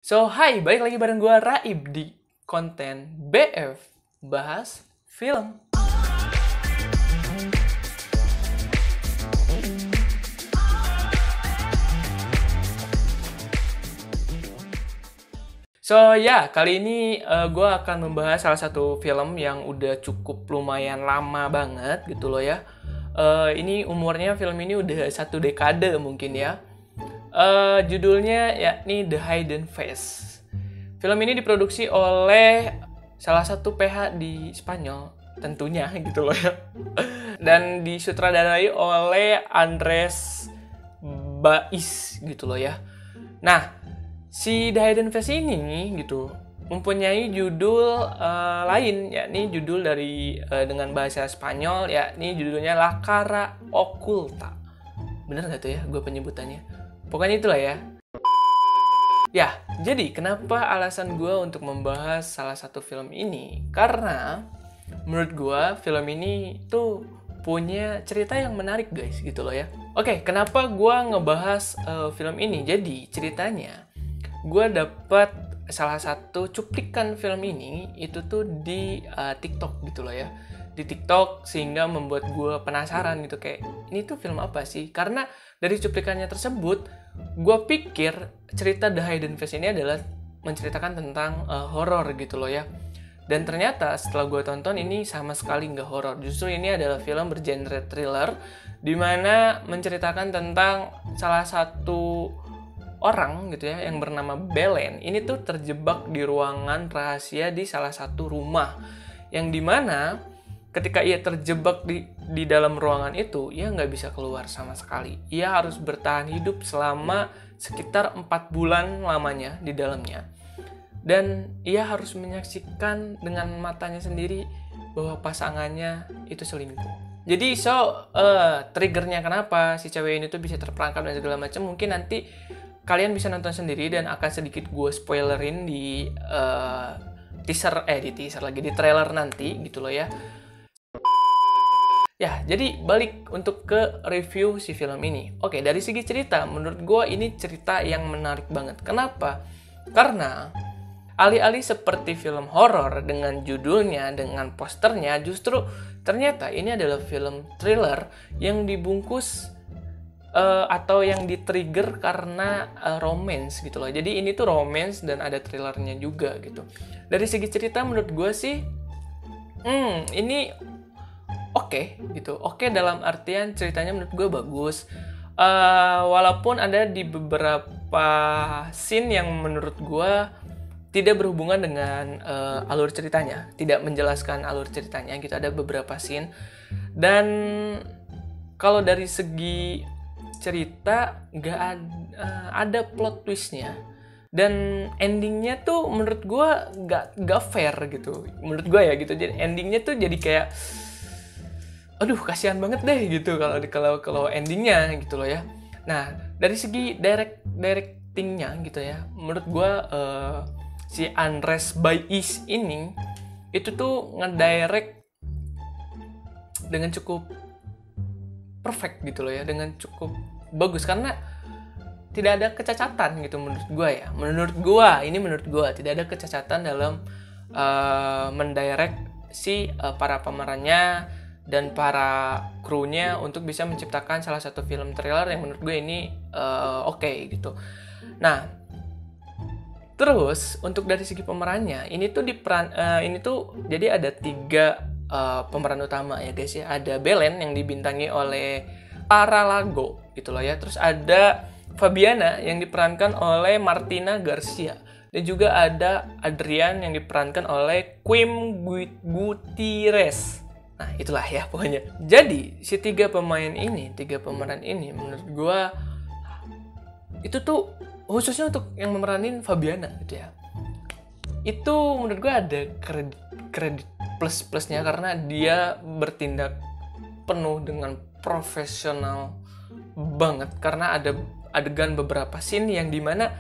Hai, balik lagi bareng gue Raib di konten BF Bahas Film. Kali ini gue akan membahas salah satu film yang udah cukup lumayan lama banget gitu loh ya. Ini umurnya film ini udah 1 dekade mungkin ya. Judulnya yakni The Hidden Face. Film ini diproduksi oleh salah satu PH di Spanyol tentunya gitu loh ya. Dan disutradarai oleh Andres Baiz gitu loh ya. Nah, si The Hidden Face ini gitu mempunyai judul lain, yakni judul dari dengan bahasa Spanyol, yakni judulnya La Cara Oculta. Bener gak tuh ya gue penyebutannya? Pokoknya itulah ya. Ya, jadi kenapa alasan gue untuk membahas salah satu film ini? Karena menurut gue film ini tuh punya cerita yang menarik guys gitu loh ya. Oke, kenapa gue ngebahas film ini? Jadi ceritanya gue dapat salah satu cuplikan film ini itu tuh di TikTok gitu loh ya. Di TikTok sehingga membuat gue penasaran gitu kayak ini tuh film apa sih? Karena dari cuplikannya tersebut gue pikir cerita The Hidden Face ini adalah menceritakan tentang horor gitu loh ya. Dan ternyata setelah gue tonton ini sama sekali nggak horor. Justru ini adalah film bergenre thriller di mana menceritakan tentang salah satu orang gitu ya yang bernama Belen. Ini tuh terjebak di ruangan rahasia di salah satu rumah yang dimana ketika ia terjebak di dalam ruangan itu, ia nggak bisa keluar sama sekali. Ia harus bertahan hidup selama sekitar 4 bulan lamanya di dalamnya. Dan ia harus menyaksikan dengan matanya sendiri bahwa pasangannya itu selingkuh. Jadi triggernya kenapa si cewek ini tuh bisa terperangkap dan segala macam, mungkin nanti kalian bisa nonton sendiri dan akan sedikit gue spoilerin di di trailer nanti gitu loh ya. Ya, jadi balik untuk ke review si film ini. Oke, dari segi cerita, menurut gue ini cerita yang menarik banget. Kenapa? Karena alih-alih seperti film horor dengan judulnya, dengan posternya, justru ternyata ini adalah film thriller yang dibungkus atau yang di-trigger karena romance gitu loh. Jadi ini tuh romance dan ada thrillernya juga gitu. Dari segi cerita menurut gue sih, ini oke gitu. Oke dalam artian ceritanya menurut gue bagus. Walaupun ada di beberapa scene yang menurut gue tidak berhubungan dengan alur ceritanya, tidak menjelaskan alur ceritanya gitu. Ada beberapa scene. Dan kalau dari segi cerita nggak ada plot twistnya dan endingnya tuh menurut gue nggak fair gitu menurut gue ya gitu. Jadi endingnya tuh jadi kayak aduh kasihan banget deh gitu kalau endingnya gitu loh ya. Nah dari segi directingnya gitu ya, menurut gue si Andres Baiz ini itu tuh ngedirect dengan cukup perfect gitu loh ya, dengan cukup bagus karena tidak ada kecacatan gitu menurut gue ya. Menurut gue tidak ada kecacatan dalam mendirect si para pemerannya dan para krunya untuk bisa menciptakan salah satu film thriller yang menurut gue ini oke gitu. Nah, terus untuk dari segi pemerannya ini tuh jadi ada 3 pemeran utama ya guys ya. Ada Belen yang dibintangi oleh Tara Lago gitu loh ya. Terus ada Fabiana yang diperankan oleh Martina Garcia. Dan juga ada Adrian yang diperankan oleh Quim Gutierrez. Nah itulah ya pokoknya. Jadi si 3 pemeran ini menurut gue itu tuh khususnya untuk yang memeranin Fabiana gitu ya. Itu menurut gue ada kredit plus-plusnya karena dia bertindak penuh dengan profesional banget. Karena ada adegan beberapa scene yang dimana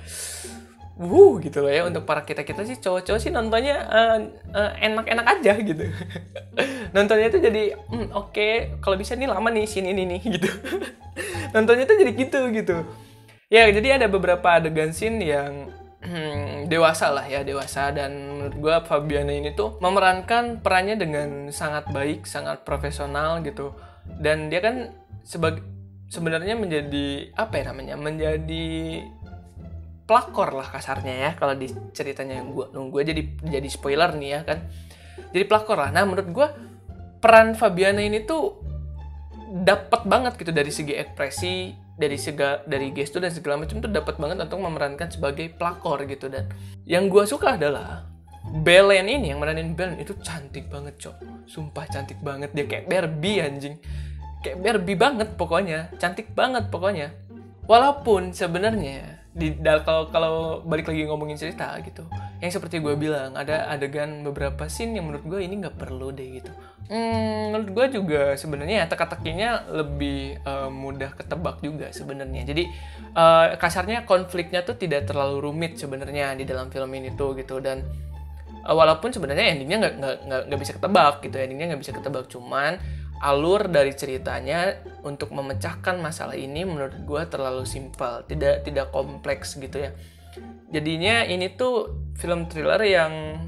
gitu loh ya. Untuk para kita sih cowok-cowok sih nontonnya enak-enak aja gitu. Nontonnya tuh jadi oke, kalau bisa nih lama nih scene ini nih gitu. Nontonnya tuh jadi gitu ya. Jadi ada beberapa adegan scene yang dewasa lah ya, dewasa. Dan menurut gue Fabiana ini tuh memerankan perannya dengan sangat baik, sangat profesional gitu. Dan dia kan sebenarnya menjadi apa ya namanya, menjadi pelakor lah kasarnya ya, kalau di ceritanya gue jadi spoiler nih ya kan, jadi pelakor lah. Nah menurut gue peran Fabiana ini tuh dapat banget gitu, dari segi ekspresi, dari gestur dan segala macam tuh dapat banget untuk memerankan sebagai pelakor gitu. Dan yang gue suka adalah Belen ini, yang meranin Belen itu cantik banget cok, sumpah cantik banget. Dia kayak Barbie anjing, kayak Barbie banget pokoknya, cantik banget pokoknya. Walaupun sebenarnya kalau balik lagi ngomongin cerita gitu, yang seperti gue bilang, ada adegan beberapa scene yang menurut gue ini nggak perlu deh gitu. Menurut gue juga sebenarnya teka-tekinya lebih mudah ketebak juga sebenarnya. Jadi kasarnya konfliknya tuh tidak terlalu rumit sebenarnya di dalam film ini tuh gitu. Dan walaupun sebenarnya endingnya nggak bisa ketebak gitu, endingnya nggak bisa ketebak, cuman alur dari ceritanya untuk memecahkan masalah ini menurut gue terlalu simpel, tidak kompleks gitu ya. Jadinya ini tuh film thriller yang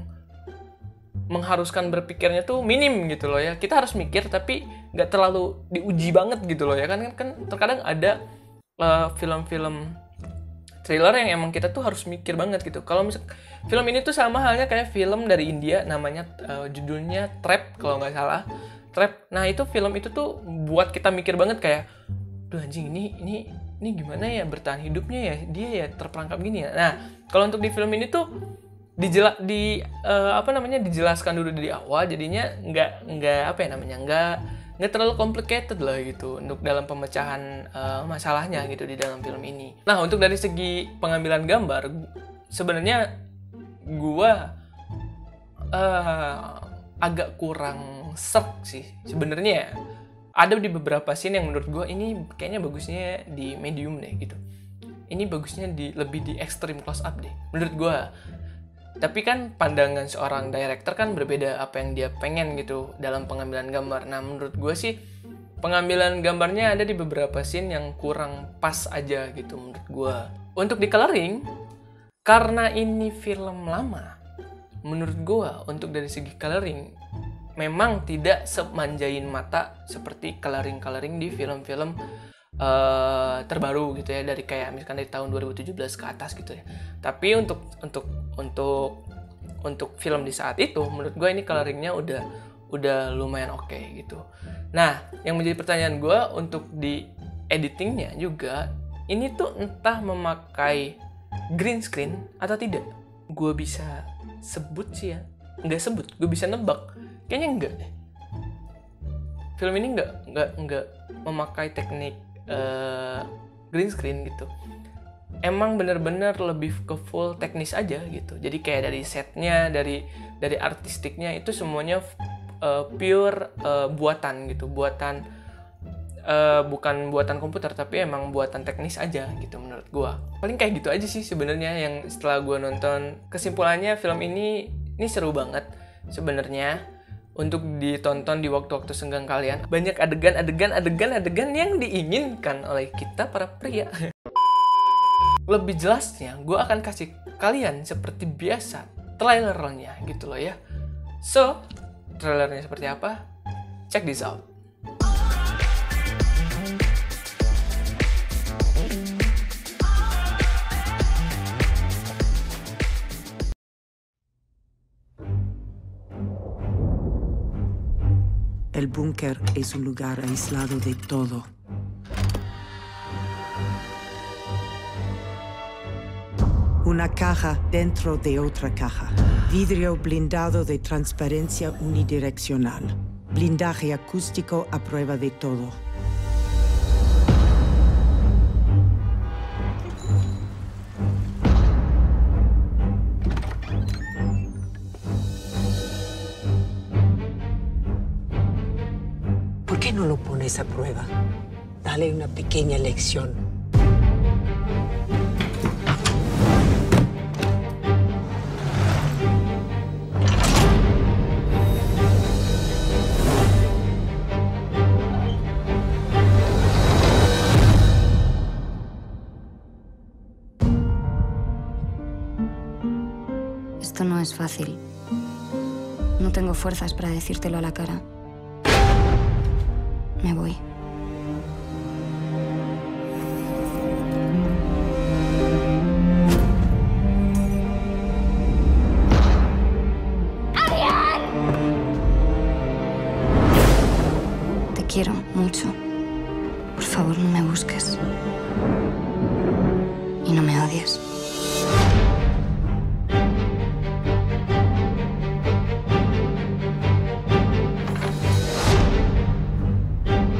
mengharuskan berpikirnya tuh minim gitu loh ya. Kita harus mikir tapi nggak terlalu diuji banget gitu loh ya kan terkadang ada film-film thriller yang emang kita tuh harus mikir banget gitu. Kalau misal film ini tuh sama halnya kayak film dari India namanya judulnya Trap kalau nggak salah. Trap. Nah itu film itu tuh buat kita mikir banget kayak, duh anjing ini gimana ya bertahan hidupnya ya, dia ya terperangkap gini ya. Nah kalau untuk di film ini tuh dijelaskan dulu dari awal, jadinya nggak terlalu complicated lah gitu untuk dalam pemecahan masalahnya gitu di dalam film ini. Nah untuk dari segi pengambilan gambar sebenarnya gua agak kurang serk sih sebenarnya. Ada di beberapa scene yang menurut gue ini kayaknya bagusnya di medium deh gitu. Ini bagusnya lebih di extreme close up deh menurut gue. Tapi kan pandangan seorang director kan berbeda apa yang dia pengen gitu dalam pengambilan gambar. Nah menurut gue sih pengambilan gambarnya ada di beberapa scene yang kurang pas aja gitu menurut gue. Untuk di coloring, karena ini film lama, menurut gue untuk dari segi coloring memang tidak semanjain mata seperti coloring di film-film terbaru gitu ya, dari kayak misalkan dari tahun 2017 ke atas gitu ya. Tapi untuk film di saat itu menurut gue ini coloringnya udah lumayan oke gitu. Nah yang menjadi pertanyaan gue untuk di editingnya juga, ini tuh entah memakai green screen atau tidak. Gue bisa sebut sih ya, nggak sebut, gue bisa nebak kayaknya enggak deh. Film ini enggak memakai teknik green screen gitu. Emang bener-bener lebih ke full teknis aja gitu. Jadi kayak dari setnya, dari artistiknya itu semuanya pure buatan gitu, bukan buatan komputer tapi emang buatan teknis aja gitu menurut gua. Paling kayak gitu aja sih sebenarnya yang setelah gua nonton. Kesimpulannya film ini seru banget sebenarnya untuk ditonton di waktu-waktu senggang kalian. Banyak adegan yang diinginkan oleh kita para pria. Lebih jelasnya, gue akan kasih kalian seperti biasa trailernya gitu loh ya. So, trailernya seperti apa? Check this out. El búnker es un lugar aislado de todo. Una caja dentro de otra caja. Vidrio blindado de transparencia unidireccional. Blindaje acústico a prueba de todo. ¿Por qué no lo pones a prueba? Dale una pequeña lección. Esto no es fácil. No tengo fuerzas para decírtelo a la cara. Me voy. Te quiero mucho. Por favor, no me busques. Y no me odies.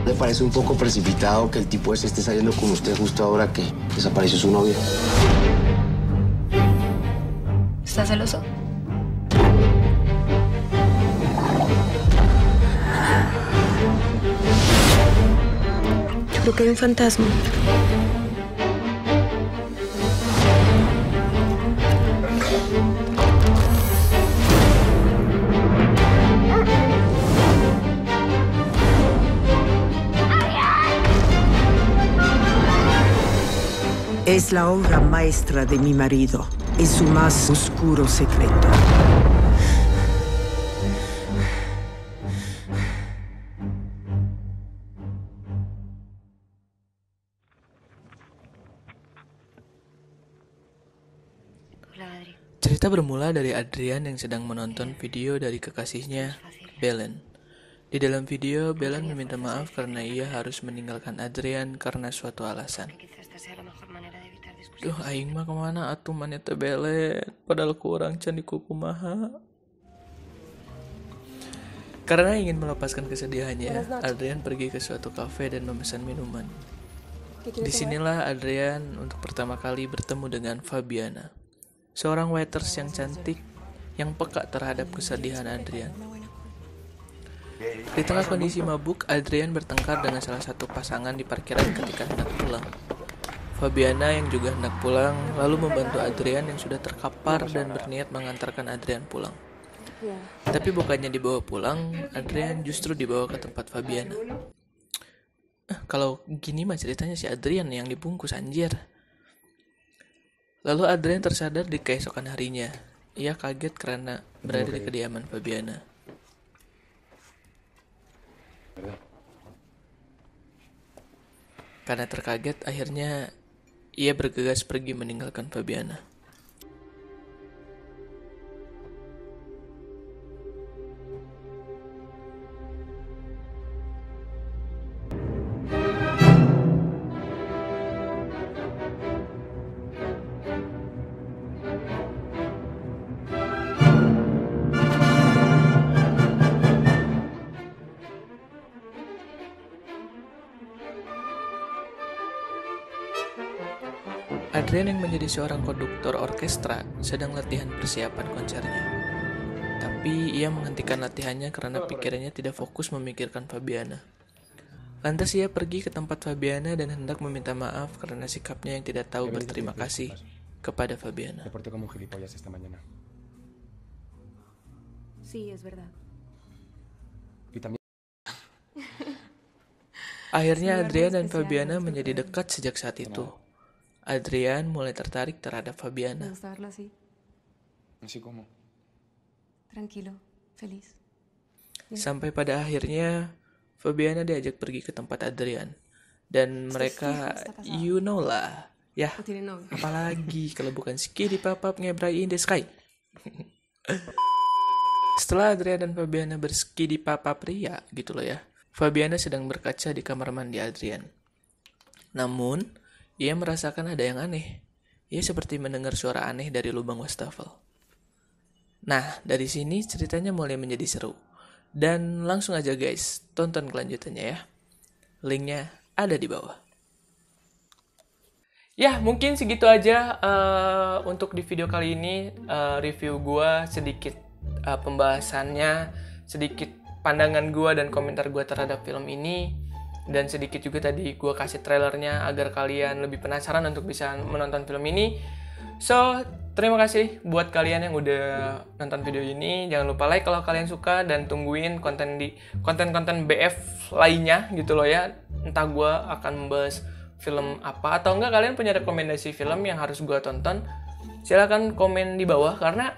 ¿Le parece un poco precipitado que el tipo ese esté saliendo con usted justo ahora que desapareció su novia? ¿Estás celoso? Yo creo que hay un fantasma. Es la obra maestra de mi marido. Es su más oscuro secreto. Hola, Adri. Cerita bermula dari Adrian yang sedang menonton video dari kekasihnya, Belen. Di dalam video, Belen meminta maaf karena ia harus meninggalkan Adrian karena suatu alasan. Duh, aing mah kemana atuh maneh teh Belen, padahal kurang can di kumaha. Karena ingin melepaskan kesedihannya, Adrian pergi ke suatu kafe dan memesan minuman. Disinilah Adrian untuk pertama kali bertemu dengan Fabiana, seorang waiters yang cantik, yang peka terhadap kesedihan Adrian. Di tengah kondisi mabuk, Adrian bertengkar dengan salah satu pasangan di parkiran ketika hendak pulang. Fabiana yang juga hendak pulang, lalu membantu Adrian yang sudah terkapar dan berniat mengantarkan Adrian pulang. Tapi bukannya dibawa pulang, Adrian justru dibawa ke tempat Fabiana. Kalau gini mah ceritanya si Adrian yang dibungkus anjir. Lalu Adrian tersadar di keesokan harinya. Ia kaget karena berada di kediaman Fabiana. Karena terkaget, akhirnya ia bergegas pergi meninggalkan Fabiana. Adrian yang menjadi seorang konduktor orkestra sedang latihan persiapan konsernya. Tapi ia menghentikan latihannya karena pikirannya tidak fokus memikirkan Fabiana. Lantas ia pergi ke tempat Fabiana dan hendak meminta maaf karena sikapnya yang tidak tahu berterima kasih kepada Fabiana. Sí, es verdad. Akhirnya Adrian dan Fabiana menjadi dekat sejak saat itu. Adrian mulai tertarik terhadap Fabiana. Me gusta verlo así. Así como. Tranquilo, feliz. Sampai pada akhirnya Fabiana diajak pergi ke tempat Adrian. Dan mereka, you know lah. Ya, ¿O tiene novio? apalagi kalau bukan Skitty Papap Ngebrai in the Sky. Setelah Adrian dan Fabiana berskidi Papap pria gitu loh ya, Fabiana sedang berkaca di kamar mandi Adrian. Namun, ia merasakan ada yang aneh. Ia seperti mendengar suara aneh dari lubang wastafel. Nah, dari sini ceritanya mulai menjadi seru. Dan langsung aja guys, tonton kelanjutannya ya. Linknya ada di bawah. Ya, mungkin segitu aja untuk di video kali ini. Review gua sedikit pembahasannya, sedikit pandangan gua dan komentar gua terhadap film ini. Dan sedikit juga tadi gue kasih trailernya agar kalian lebih penasaran untuk bisa menonton film ini. So, terima kasih buat kalian yang udah nonton video ini. Jangan lupa like kalau kalian suka dan tungguin konten-konten BF lainnya gitu loh ya. Entah gue akan membahas film apa atau enggak kalian punya rekomendasi film yang harus gue tonton. Silahkan komen di bawah karena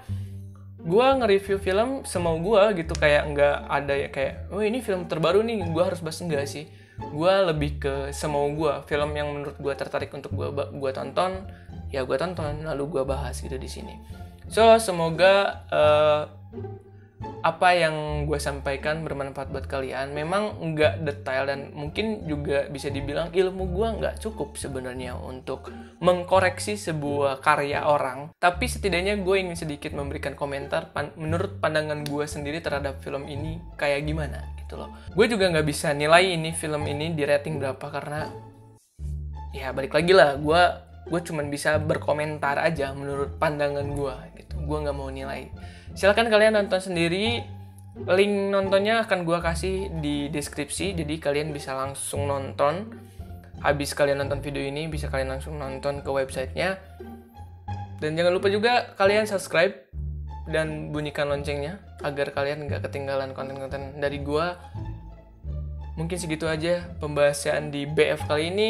gue nge-review film semau gue gitu, kayak nggak ada ya kayak oh ini film terbaru nih gue harus bahas, enggak sih. Gue lebih ke semau gue, film yang menurut gue tertarik untuk gue tonton ya gue tonton, lalu gue bahas gitu di sini. So semoga apa yang gue sampaikan bermanfaat buat kalian. Memang nggak detail dan mungkin juga bisa dibilang ilmu gue nggak cukup sebenarnya untuk mengkoreksi sebuah karya orang. Tapi setidaknya gue ingin sedikit memberikan komentar menurut pandangan gue sendiri terhadap film ini kayak gimana gitu loh. Gue juga nggak bisa nilai ini film ini di rating berapa karena ya balik lagi lah, gue cuman bisa berkomentar aja menurut pandangan gue gitu. Gue nggak mau nilai. Silakan kalian nonton sendiri. Link nontonnya akan gue kasih di deskripsi, jadi kalian bisa langsung nonton. Habis kalian nonton video ini, bisa kalian langsung nonton ke websitenya. Dan jangan lupa juga kalian subscribe dan bunyikan loncengnya agar kalian nggak ketinggalan konten-konten dari gue. Mungkin segitu aja pembahasan di BF kali ini.